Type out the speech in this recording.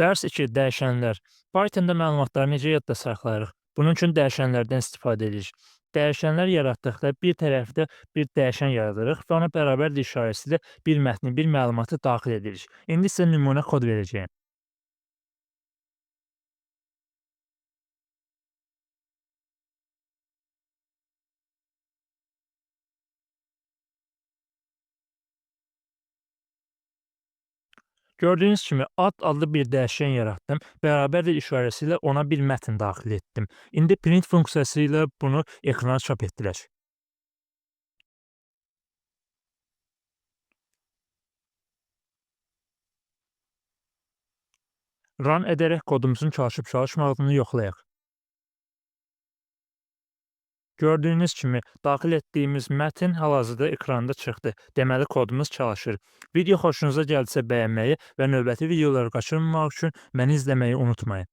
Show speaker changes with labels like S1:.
S1: Dərs 2. Dəyişənlər. Pythonda məlumatları necə yadda saxlayırıq? Bunun üçün dəyişənlərdən istifadə edirik. Dəyişənlər yaratdıqda bir tərəfdə bir dəyişən yaradırıq və ona bərabərlik işarəsi ilə bir mətni, bir məlumatı daxil edirik. İndi sizə nümunə kod verəcəyəm. Gördüyünüz kimi ad adlı bir dəyişən yaratdım. Bərabərlik işarəsi ilə ona bir mətn daxil etdim. İndi print funksiyası ilə bunu ekrana çap etdirək. Run edərək kodumuzun çalışıb-çalışmadığını yoxlayaq. Gördüyünüz kimi daxil etdiyimiz mətn hal-hazırda ekranda çıxdı. Deməli kodumuz çalışır. Video xoşunuza gəldisə bəyənməyi və növbəti videoları qaçırmamaq üçün məni izləməyi unutmayın.